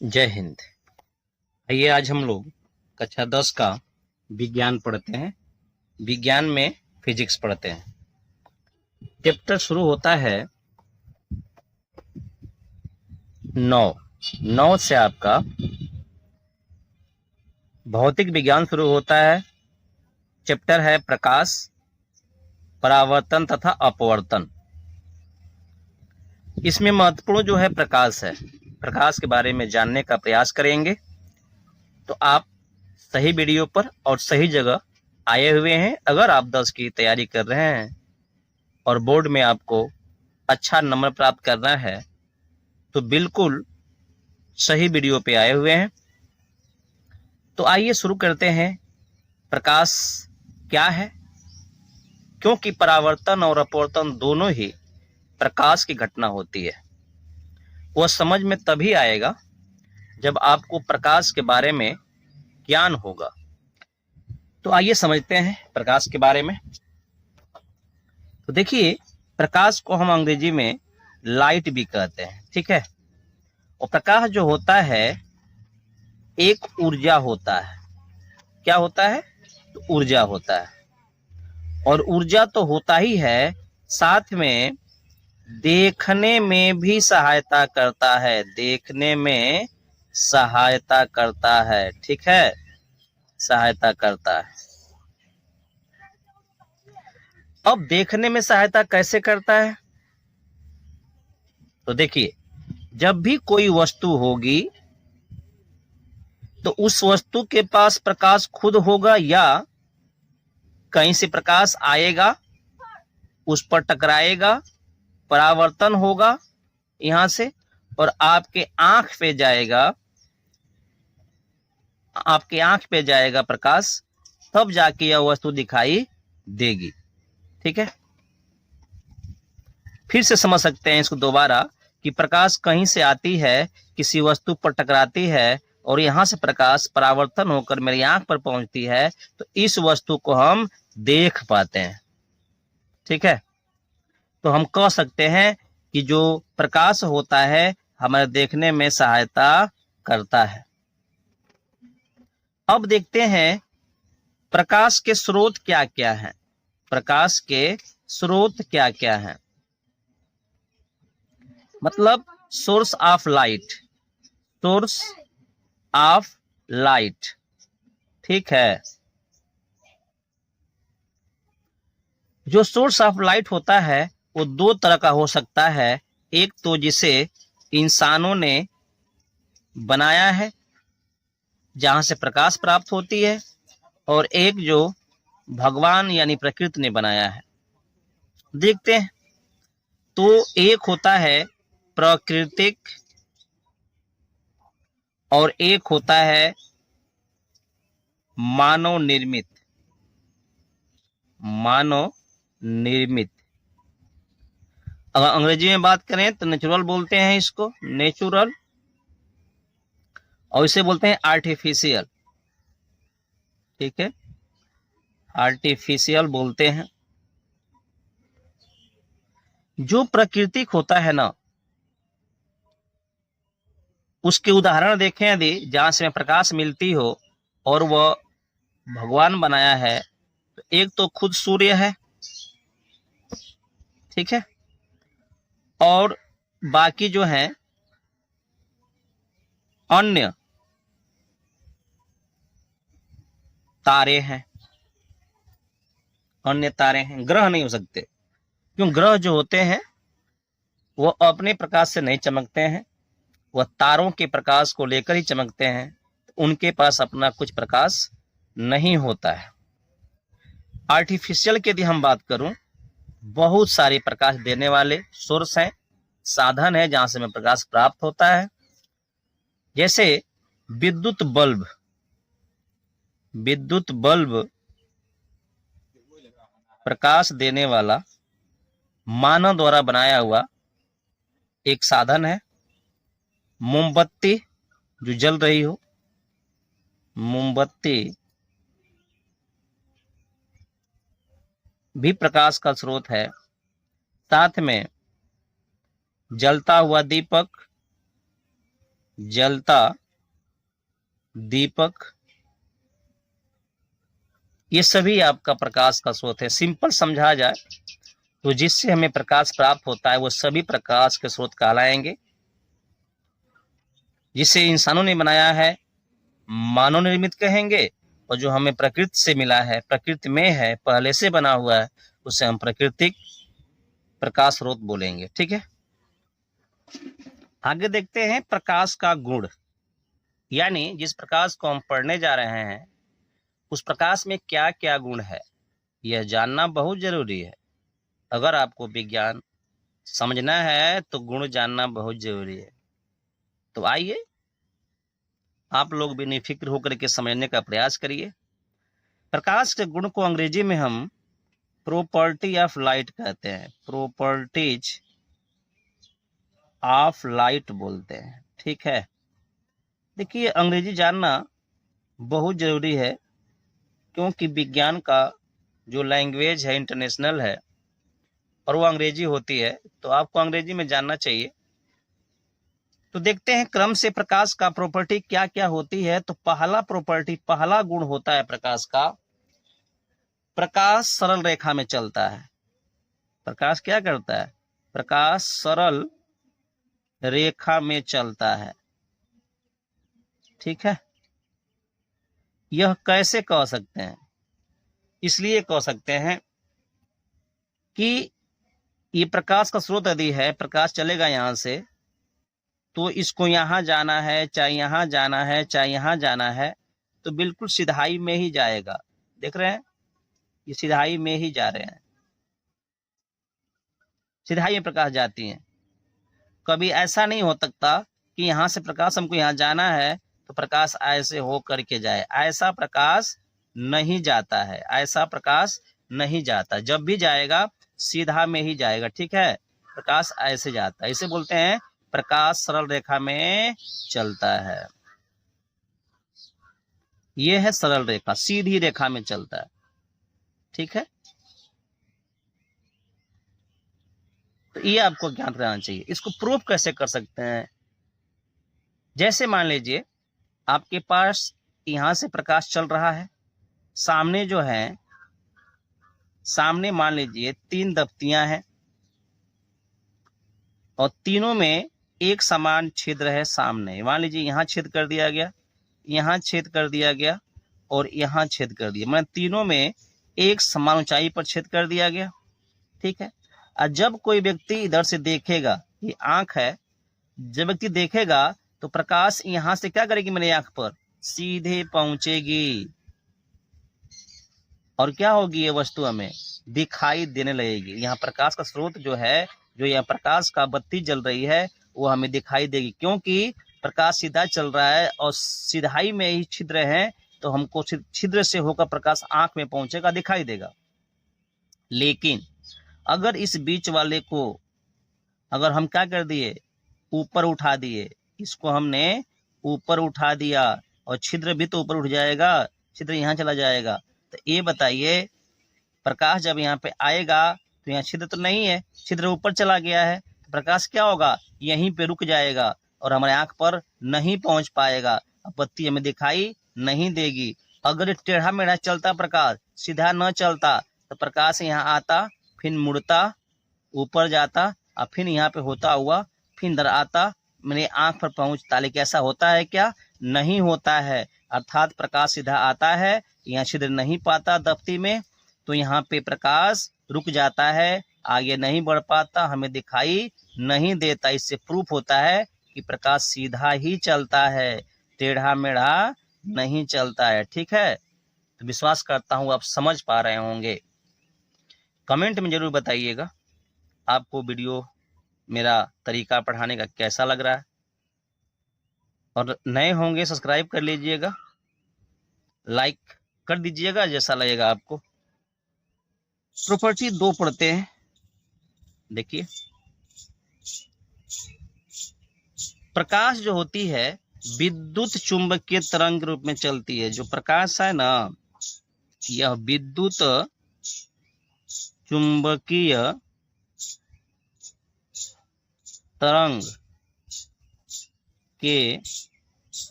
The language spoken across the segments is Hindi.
जय हिंद। आइए आज हम लोग कक्षा 10 का विज्ञान पढ़ते हैं। विज्ञान में फिजिक्स पढ़ते हैं। चैप्टर शुरू होता है 9 से आपका भौतिक विज्ञान शुरू होता है। चैप्टर है प्रकाश, परावर्तन तथा अपवर्तन। इसमें महत्वपूर्ण जो है प्रकाश है। प्रकाश के बारे में जानने का प्रयास करेंगे। तो आप सही वीडियो पर और सही जगह आए हुए हैं। अगर आप 10 की तैयारी कर रहे हैं और बोर्ड में आपको अच्छा नंबर प्राप्त करना है तो बिल्कुल सही वीडियो पे आए हुए हैं। तो आइए शुरू करते हैं। प्रकाश क्या है? क्योंकि परावर्तन और अपवर्तन दोनों ही प्रकाश की घटना होती है। वह समझ में तभी आएगा जब आपको प्रकाश के बारे में ज्ञान होगा। तो आइए समझते हैं प्रकाश के बारे में। तो देखिए, प्रकाश को हम अंग्रेजी में लाइट भी कहते हैं, ठीक है। और प्रकाश जो होता है एक ऊर्जा होता है। क्या होता है? तो ऊर्जा होता है। और ऊर्जा तो होता ही है, साथ में देखने में भी सहायता करता है। देखने में सहायता करता है, ठीक है, सहायता करता है। अब देखने में सहायता कैसे करता है? तो देखिए, जब भी कोई वस्तु होगी तो उस वस्तु के पास प्रकाश खुद होगा या कहीं से प्रकाश आएगा, उस पर टकराएगा, परावर्तन होगा यहां से और आपके आंख पे जाएगा प्रकाश, तब जाके यह वस्तु दिखाई देगी, ठीक है। फिर से समझ सकते हैं इसको दोबारा कि प्रकाश कहीं से आती है, किसी वस्तु पर टकराती है और यहां से प्रकाश परावर्तन होकर मेरी आंख पर पहुंचती है, तो इस वस्तु को हम देख पाते हैं, ठीक है। तो हम कह सकते हैं कि जो प्रकाश होता है हमारे देखने में सहायता करता है। अब देखते हैं प्रकाश के स्रोत क्या क्या हैं। प्रकाश के स्रोत क्या क्या हैं? मतलब source of light, source of light, ठीक है। जो सोर्स ऑफ लाइट होता है वो दो तरह का हो सकता है। एक तो जिसे इंसानों ने बनाया है, जहां से प्रकाश प्राप्त होती है, और एक जो भगवान यानी प्रकृति ने बनाया है। देखते हैं। तो एक होता है प्राकृतिक और एक होता है मानव निर्मित। मानव निर्मित, अगर अंग्रेजी में बात करें तो नेचुरल बोलते हैं इसको, नेचुरल, और इसे बोलते हैं आर्टिफिशियल, ठीक है, आर्टिफिशियल बोलते हैं। जो प्राकृतिक होता है ना, उसके उदाहरण देखें यदि, जहां से प्रकाश मिलती हो और वह भगवान बनाया है, तो एक तो खुद सूर्य है, ठीक है, और बाकी जो है अन्य तारे हैं। अन्य तारे हैं, ग्रह नहीं हो सकते, क्यों? ग्रह जो होते हैं वो अपने प्रकाश से नहीं चमकते हैं, वह तारों के प्रकाश को लेकर ही चमकते हैं। उनके पास अपना कुछ प्रकाश नहीं होता है। आर्टिफिशियल की यदि हम बात करूं, बहुत सारे प्रकाश देने वाले सोर्स हैं, साधन है जहां से हमें प्रकाश प्राप्त होता है। जैसे विद्युत बल्ब, विद्युत बल्ब प्रकाश देने वाला मानव द्वारा बनाया हुआ एक साधन है। मोमबत्ती जो जल रही हो, मोमबत्ती भी प्रकाश का स्रोत है। साथ में जलता हुआ दीपक, जलता दीपक, ये सभी आपका प्रकाश का स्रोत है। सिंपल समझा जाए तो जिससे हमें प्रकाश प्राप्त होता है वो सभी प्रकाश के स्रोत कहलाएंगे। जिसे इंसानों ने बनाया है मानव निर्मित कहेंगे, और जो हमें प्रकृति से मिला है, प्रकृति में है, पहले से बना हुआ है, उसे हम प्राकृतिक प्रकाश स्रोत बोलेंगे। ठीक है, आगे देखते हैं प्रकाश का गुण, यानी जिस प्रकाश को हम पढ़ने जा रहे हैं उस प्रकाश में क्या क्या गुण है, यह जानना बहुत जरूरी है। अगर आपको विज्ञान समझना है तो गुण जानना बहुत जरूरी है। तो आइए आप लोग भी निफिक्र होकर के समझने का प्रयास करिए। प्रकाश के गुण को अंग्रेजी में हम प्रॉपर्टी ऑफ लाइट कहते हैं, प्रॉपर्टीज ऑफ लाइट बोलते हैं। ठीक है, देखिए अंग्रेजी जानना बहुत जरूरी है, क्योंकि विज्ञान का जो लैंग्वेज है इंटरनेशनल है और वो अंग्रेजी होती है, तो आपको अंग्रेजी में जानना चाहिए। तो देखते हैं क्रम से प्रकाश का प्रॉपर्टी क्या क्या होती है। तो पहला गुण होता है प्रकाश का, प्रकाश सरल रेखा में चलता है। प्रकाश क्या करता है? प्रकाश सरल रेखा में चलता है। ठीक है, यह कैसे कह सकते हैं? इसलिए कह सकते हैं कि ये प्रकाश का स्रोत यदि है, प्रकाश चलेगा यहां से, तो इसको यहां जाना है, चाहे यहां जाना है, चाहे यहां जाना है, तो बिल्कुल सीधाई में ही जाएगा। देख रहे हैं, ये सीधाई में ही जा रहे हैं, सीधाई में प्रकाश जाती है। कभी ऐसा नहीं हो सकता कि यहां से प्रकाश हमको यहां जाना है तो प्रकाश ऐसे हो करके जाए, ऐसा प्रकाश नहीं जाता है, ऐसा प्रकाश नहीं जाता। जब भी जाएगा सीधा में ही जाएगा। ठीक है, प्रकाश ऐसे जाता है, इसे बोलते हैं प्रकाश सरल रेखा में चलता है। यह है सरल रेखा, सीधी रेखा में चलता है। ठीक है, तो ये आपको ज्ञान रहना चाहिए। इसको प्रूफ कैसे कर सकते हैं? जैसे मान लीजिए आपके पास यहां से प्रकाश चल रहा है, सामने जो है, सामने मान लीजिए 3 दफ्तियां हैं और तीनों में एक समान छिद्र है। सामने मान लीजिए यहां छेद कर दिया गया, यहां छेद कर दिया गया और यहां छेद कर दिया, मतलब तीनों में एक समान ऊंचाई पर छेद कर दिया गया। ठीक है, और जब कोई व्यक्ति इधर से देखेगा, ये आंख है, जब व्यक्ति देखेगा तो प्रकाश यहां से क्या करेगी, मेरी आंख पर सीधे पहुंचेगी और क्या होगी, ये वस्तु हमें दिखाई देने लगेगी। यहाँ प्रकाश का स्रोत जो है, जो यहाँ प्रकाश का बत्ती जल रही है, वो हमें दिखाई देगी, क्योंकि प्रकाश सीधा चल रहा है और सीधाई में ही छिद्र है, तो हमको छिद्र से होकर प्रकाश आंख में पहुंचेगा, दिखाई देगा। लेकिन अगर इस बीच वाले को अगर हम क्या कर दिए, ऊपर उठा दिए, इसको हमने ऊपर उठा दिया और छिद्र भी तो ऊपर उठ जाएगा, छिद्र यहाँ चला जाएगा। तो ये बताइए, प्रकाश जब यहाँ पे आएगा तो यहाँ छिद्र तो नहीं है, छिद्र ऊपर चला गया है, तो प्रकाश क्या होगा, यहीं पे रुक जाएगा और हमारे आंख पर नहीं पहुंच पाएगा, बत्ती हमें दिखाई नहीं देगी। अगर टेढ़ा मेढ़ा चलता प्रकाश, सीधा न चलता, तो प्रकाश यहाँ आता, फिर मुड़ता, ऊपर जाता और फिर यहाँ पे होता हुआ फिर इधर आता, मेरे आंख पर पहुंचता। लेकिन ऐसा होता है क्या? नहीं होता है। अर्थात प्रकाश सीधा आता है, यहाँ छिद्र नहीं पाता दफ्ती में, तो यहाँ पे प्रकाश रुक जाता है, आगे नहीं बढ़ पाता, हमें दिखाई नहीं देता। इससे प्रूफ होता है कि प्रकाश सीधा ही चलता है, टेढ़ा मेढ़ा नहीं चलता है। ठीक है, तो विश्वास करता हूँ आप समझ पा रहे होंगे। कमेंट में जरूर बताइएगा आपको वीडियो, मेरा तरीका पढ़ाने का कैसा लग रहा है, और नए होंगे सब्सक्राइब कर लीजिएगा, लाइक कर दीजिएगा जैसा लगेगा आपको। प्रॉपर्टी 2 पढ़ते हैं। देखिए, प्रकाश जो होती है विद्युत चुंबकीय तरंग रूप में चलती है। जो प्रकाश है ना, यह विद्युत चुंबकीय तरंग के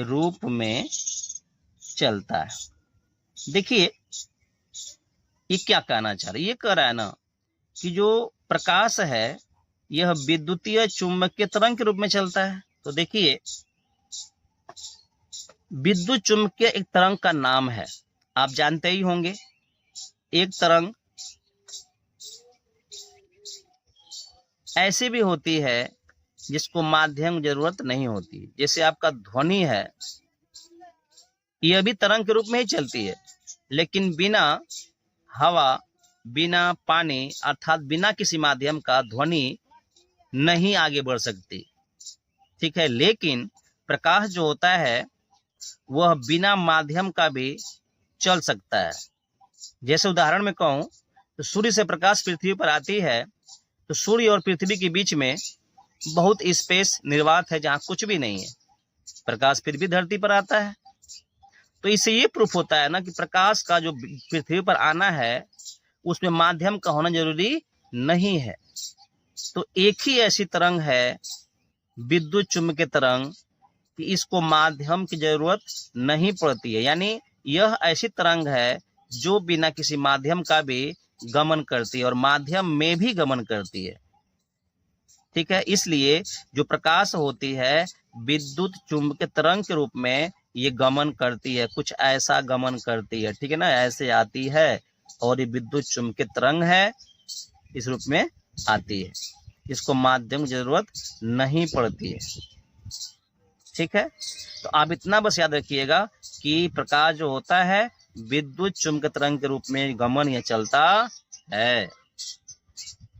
रूप में चलता है। देखिए ये क्या कहना चाह रहा है, ये कह रहा है ना कि जो प्रकाश है यह विद्युतीय चुंबकीय तरंग के रूप में चलता है। तो देखिए विद्युत चुंबकीय एक तरंग का नाम है, आप जानते ही होंगे। एक तरंग ऐसी भी होती है जिसको माध्यम की जरूरत नहीं होती, जैसे आपका ध्वनि है, यह भी तरंग के रूप में ही चलती है, लेकिन बिना हवा, बिना पानी अर्थात बिना किसी माध्यम का ध्वनि नहीं आगे बढ़ सकती। ठीक है, लेकिन प्रकाश जो होता है वह बिना माध्यम का भी चल सकता है। जैसे उदाहरण में कहूं तो सूर्य से प्रकाश पृथ्वी पर आती है, तो सूर्य और पृथ्वी के बीच में बहुत स्पेस निर्वात है जहां कुछ भी नहीं है, प्रकाश फिर भी धरती पर आता है। तो इससे ये प्रूफ होता है ना कि प्रकाश का जो पृथ्वी पर आना है उसमें माध्यम का होना जरूरी नहीं है। तो एक ही ऐसी तरंग है विद्युत चुंबकीय तरंग कि इसको माध्यम की जरूरत नहीं पड़ती है, यानी यह ऐसी तरंग है जो बिना किसी माध्यम का भी गमन करती है और माध्यम में भी गमन करती है। ठीक है, इसलिए जो प्रकाश होती है विद्युत चुंबकीय तरंग के रूप में ये गमन करती है, कुछ ऐसा गमन करती है। ठीक है ना, ऐसे आती है और ये विद्युत चुंबकीय तरंग है, इस रूप में आती है, इसको माध्यम की जरूरत नहीं पड़ती है। ठीक है, तो आप इतना बस याद रखिएगा कि प्रकाश जो होता है विद्युत चुंबकीय तरंग के रूप में गमन या चलता है।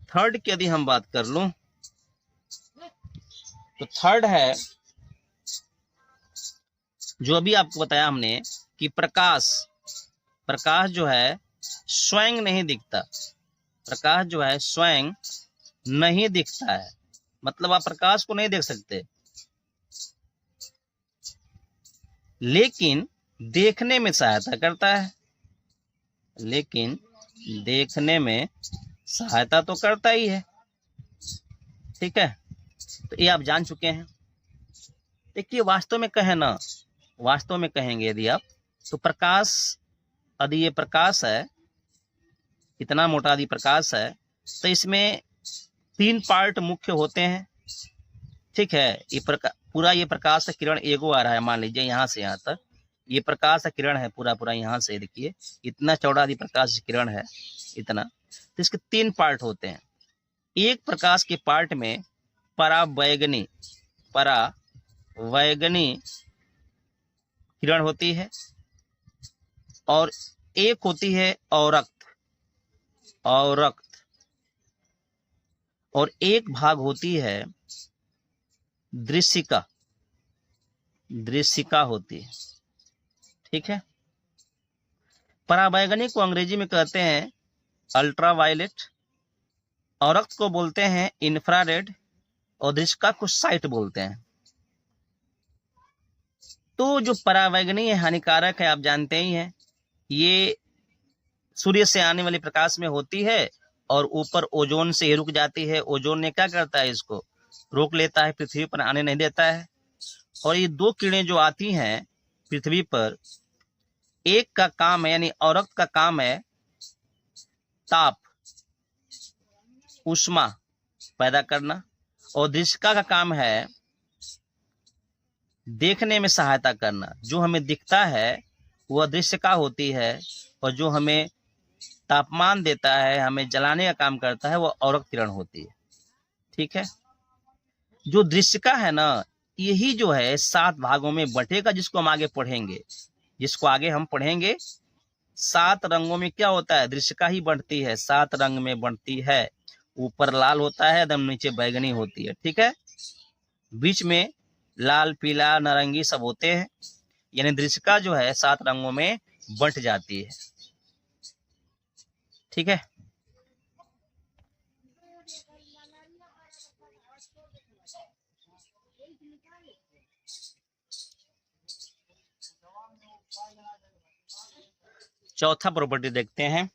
थर्ड की यदि हम बात कर लूं तो थर्ड है जो अभी आपको बताया हमने कि प्रकाश जो है स्वयं नहीं दिखता, प्रकाश जो है स्वयं नहीं दिखता है, मतलब आप प्रकाश को नहीं देख सकते, लेकिन देखने में सहायता करता है, लेकिन देखने में सहायता तो करता ही है। ठीक है, तो ये आप जान चुके हैं। देखिए वास्तव में कहें ना, वास्तव में कहेंगे यदि आप तो प्रकाश, यदि ये प्रकाश है, इतना मोटा यदि प्रकाश है तो इसमें 3 पार्ट मुख्य होते हैं। ठीक है, ये पूरा ये प्रकाश का किरण एगो आ रहा है, मान लीजिए यहाँ से यहाँ तक ये प्रकाश का किरण है, पूरा पूरा यहाँ से देखिए इतना चौड़ा यदि प्रकाश किरण है इतना, तो इसके 3 पार्ट होते हैं। एक प्रकाश के पार्ट में परावैगनी किरण होती है और एक होती है औरक्त, और एक भाग होती है दृश्यिका होती है। ठीक है, परावैगनी को अंग्रेजी में कहते हैं अल्ट्रावायलेट, औरक्त को बोलते हैं इंफ्रारेड और दृश्यिका को साइट बोलते हैं। तो जो परावैगनी है हानिकारक है, आप जानते ही हैं, ये सूर्य से आने वाले प्रकाश में होती है और ऊपर ओजोन से ही रुक जाती है। ओजोन ने क्या करता है, इसको रोक लेता है, पृथ्वी पर आने नहीं देता है। और ये 2 किरणें जो आती हैं पृथ्वी पर, एक का काम है यानी औरक्त का काम है ताप ऊष्मा पैदा करना, और दृश्यिका का काम है देखने में सहायता करना। जो हमें दिखता है वह दृश्यिका होती है और जो हमें तापमान देता है, हमें जलाने का काम करता है, वह औरक्त किरण होती है। ठीक है, जो दृश्यिका है ना, यही जो है 7 भागों में बटेगा, जिसको हम आगे पढ़ेंगे। 7 रंगों में क्या होता है, दृश्यिका ही बढ़ती है, 7 रंग में बढ़ती है। ऊपर लाल होता है, एकदम नीचे बैगनी होती है। ठीक है, बीच में लाल पीला नारंगी सब होते हैं, यानी दृश्यिका जो है 7 रंगों में बंट जाती है। ठीक है, चौथा प्रॉपर्टी देखते हैं।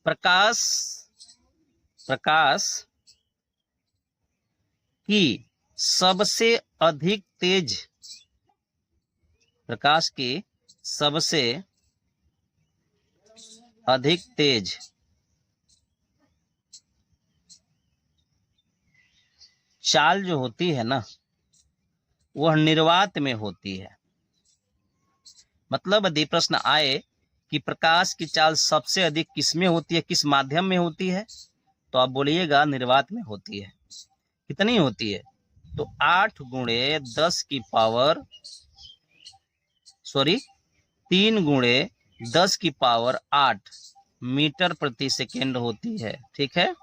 प्रकाश की सबसे अधिक तेज, प्रकाश की सबसे अधिक तेज चाल जो होती है ना, वह निर्वात में होती है। मतलब यदि प्रश्न आए कि प्रकाश की चाल सबसे अधिक किसमें होती है, किस माध्यम में होती है, तो आप बोलिएगा निर्वात में होती है। कितनी होती है? तो 8 गुणे 10 की पावर 3 गुणे 10 की पावर 8 मीटर प्रति सेकेंड होती है। ठीक है,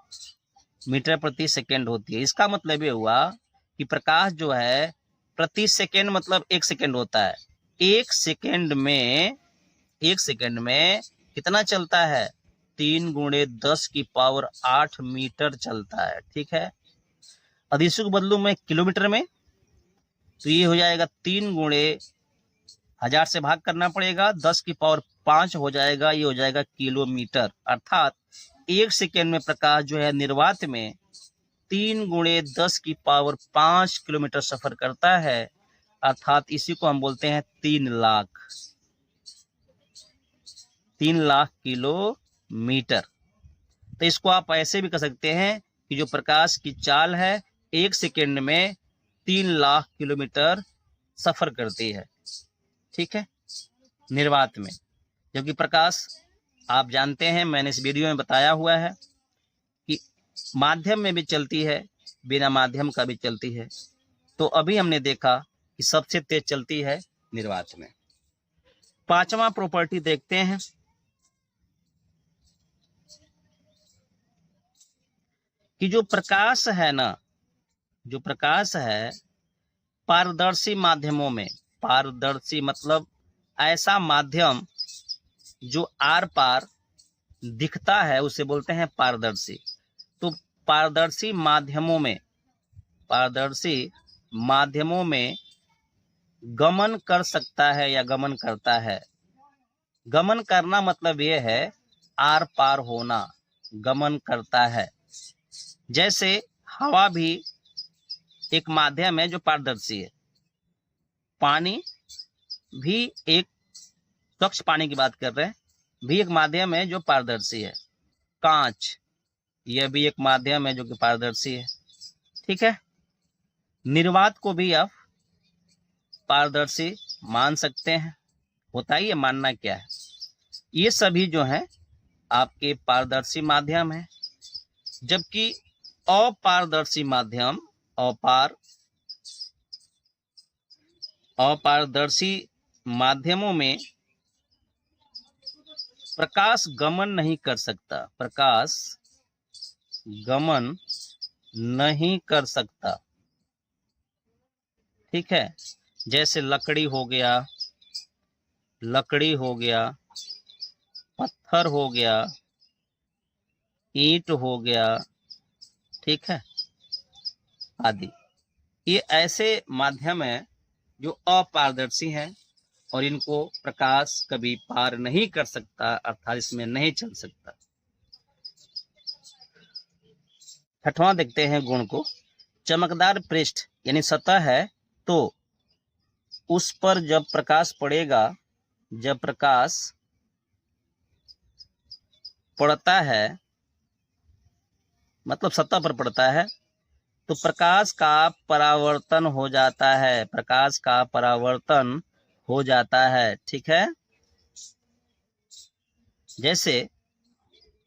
मीटर प्रति सेकेंड होती है। इसका मतलब ये हुआ कि प्रकाश जो है प्रति सेकेंड मतलब 1 सेकेंड होता है। 1 सेकेंड में कितना चलता है? 3 गुणे 10 की पावर 8 मीटर चलता है। ठीक है, अधिशु को बदलूं मैं किलोमीटर में, तो ये हो जाएगा 3 गुणे 1000 से भाग करना पड़ेगा, 10 की पावर 5 हो जाएगा, ये हो जाएगा किलोमीटर। अर्थात 1 सेकेंड में प्रकाश जो है निर्वात में 3 गुणे 10 की पावर 5 किलोमीटर सफर करता है। अर्थात इसी को हम बोलते हैं 3 लाख किलोमीटर। तो इसको आप ऐसे भी कह सकते हैं कि जो प्रकाश की चाल है 1 सेकेंड में 3 लाख किलोमीटर सफर करती है। ठीक है, निर्वात में। जबकि प्रकाश आप जानते हैं, मैंने इस वीडियो में बताया हुआ है कि माध्यम में भी चलती है, बिना माध्यम का भी चलती है। तो अभी हमने देखा कि सबसे तेज चलती है निर्वात में। 5वां प्रॉपर्टी देखते हैं कि जो प्रकाश है ना, जो प्रकाश है पारदर्शी माध्यमों में, पारदर्शी मतलब ऐसा माध्यम जो आर पार दिखता है उसे बोलते हैं पारदर्शी। तो पारदर्शी माध्यमों में गमन कर सकता है या गमन करता है। गमन करना मतलब यह है आर पार होना, गमन करता है। जैसे हवा भी एक माध्यम है जो पारदर्शी है। पानी भी एक, स्वच्छ पानी की बात कर रहे हैं, भी एक माध्यम है जो पारदर्शी है। कांच, यह भी एक माध्यम है जो कि पारदर्शी है। ठीक है, निर्वात को भी आप पारदर्शी मान सकते हैं। बताइए मानना क्या है? ये सभी जो है आपके पारदर्शी माध्यम है। जबकि अपारदर्शी माध्यम, अपारदर्शी माध्यमों में प्रकाश गमन नहीं कर सकता, प्रकाश गमन नहीं कर सकता। ठीक है, जैसे लकड़ी हो गया, पत्थर हो गया, ईंट हो गया, ठीक है, आदि। ये ऐसे माध्यम है जो अपारदर्शी हैं और इनको प्रकाश कभी पार नहीं कर सकता, अर्थात इसमें नहीं चल सकता। 6वां देखते हैं गुण को। चमकदार पृष्ठ यानी सतह है तो उस पर जब प्रकाश पड़ेगा, जब प्रकाश पड़ता है मतलब सतह पर पड़ता है तो प्रकाश का परावर्तन हो जाता है, प्रकाश का परावर्तन हो जाता है। ठीक है, जैसे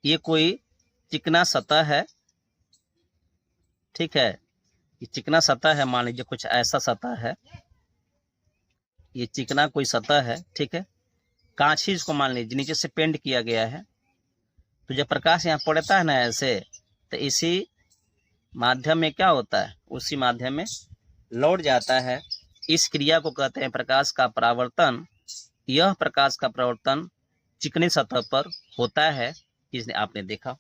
ये कोई चिकना सतह है, ठीक है, ये चिकना सतह है, मान लीजिए कुछ ऐसा सतह है, ये चिकना कोई सतह है, ठीक है, कांच ही इसको मान लीजिए नीचे से पेंट किया गया है। तो जब प्रकाश यहाँ पड़ता है ना ऐसे, तो इसी माध्यम में क्या होता है, उसी माध्यम में लौट जाता है। इस क्रिया को कहते हैं प्रकाश का परावर्तन। यह प्रकाश का परावर्तन चिकनी सतह पर होता है, जिसने आपने देखा।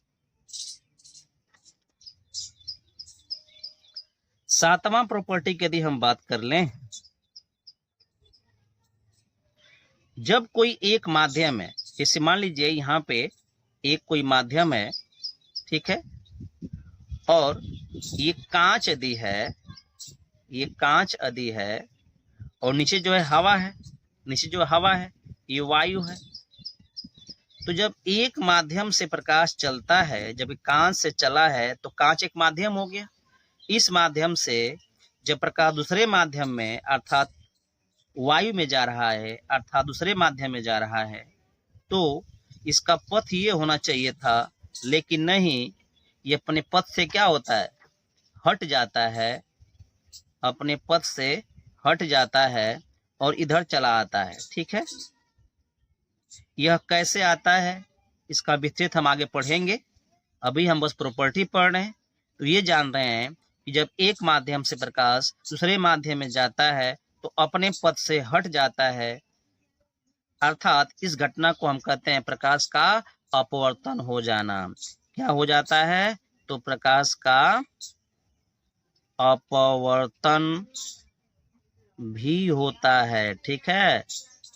7वां प्रॉपर्टी की यदि हम बात कर लें, जब कोई एक माध्यम है, जैसे मान लीजिए यहाँ पे एक कोई माध्यम है, ठीक है, और ये कांच यदि है, ये कांच आदि है, और नीचे जो है हवा है, नीचे जो हवा है ये वायु है। तो जब एक माध्यम से प्रकाश चलता है, जब कांच से चला है तो कांच एक माध्यम हो गया। इस माध्यम से जब प्रकाश दूसरे माध्यम में अर्थात वायु में जा रहा है, अर्थात दूसरे माध्यम में जा रहा है, तो इसका पथ ये होना चाहिए था, लेकिन नहीं, ये अपने पथ से क्या होता है, हट जाता है, अपने पथ से हट जाता है और इधर चला आता है। ठीक है, यह कैसे आता है इसका विस्तृत हम आगे पढ़ेंगे। अभी हम बस प्रॉपर्टी पढ़ रहे हैं। तो ये जान रहे हैं कि जब एक माध्यम से प्रकाश दूसरे माध्यम में जाता है तो अपने पथ से हट जाता है, अर्थात इस घटना को हम कहते हैं प्रकाश का अपवर्तन हो जाना। क्या हो जाता है, तो प्रकाश का अपवर्तन भी होता है। ठीक है,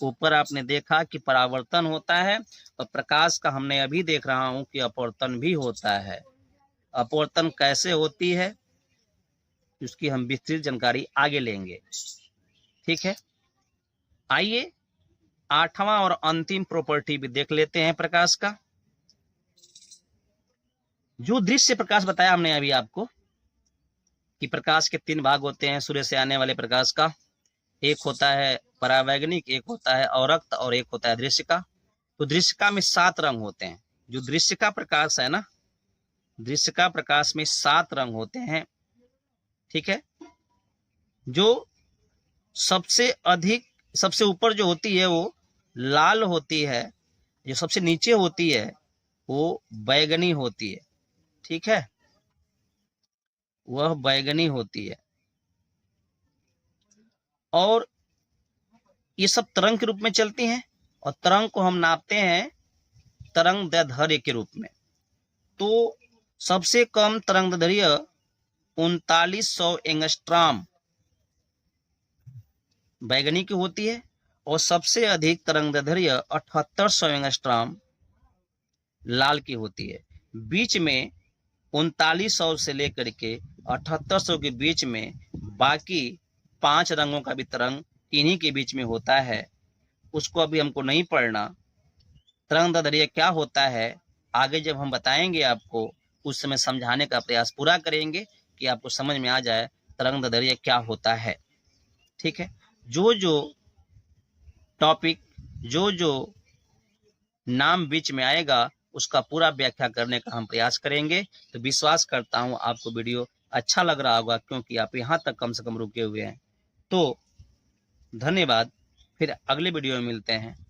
ऊपर आपने देखा कि परावर्तन होता है, और प्रकाश का हमने अभी देख रहा हूं कि अपवर्तन भी होता है। अपवर्तन कैसे होती है उसकी हम विस्तृत जानकारी आगे लेंगे। ठीक है, आइए आठवां और अंतिम प्रॉपर्टी भी देख लेते हैं प्रकाश का। जो दृश्य प्रकाश बताया हमने अभी आपको कि प्रकाश के 3 भाग होते हैं सूर्य से आने वाले प्रकाश का। एक होता है परावैगनिक, एक होता है अवरक्त, और एक होता है दृश्य का। तो दृश्य का में 7 रंग होते हैं। जो दृश्य का प्रकाश है ना, दृश्य का प्रकाश में 7 रंग होते हैं। ठीक है, जो सबसे अधिक, सबसे ऊपर जो होती है वो लाल होती है, जो सबसे नीचे होती है वो बैगनी होती है। ठीक है, वह बैगनी होती है। और ये सब तरंग के रूप में चलती हैं, और तरंग को हम नापते हैं तरंग दैर्ध्य के रूप में। तो सबसे कम तरंग दैर्ध्य 3900 एंगस्ट्रॉम बैगनी की होती है, और सबसे अधिक तरंग दैर्ध्य 7800 एंगस्ट्रॉम लाल की होती है। बीच में 3900 से लेकर के 7800 के बीच में बाकी 5 रंगों का भी तरंग इन्हीं के बीच में होता है। उसको अभी हमको नहीं पढ़ना। तरंग दैर्ध्य क्या होता है आगे जब हम बताएंगे आपको, उस समय समझाने का प्रयास पूरा करेंगे कि आपको समझ में आ जाए तरंग दैर्ध्य क्या होता है। ठीक है, जो जो टॉपिक, जो जो नाम बीच में आएगा उसका पूरा व्याख्या करने का हम प्रयास करेंगे। तो विश्वास करता हूं आपको वीडियो अच्छा लग रहा होगा, क्योंकि आप यहां तक कम से कम रुके हुए हैं। तो धन्यवाद, फिर अगले वीडियो में मिलते हैं।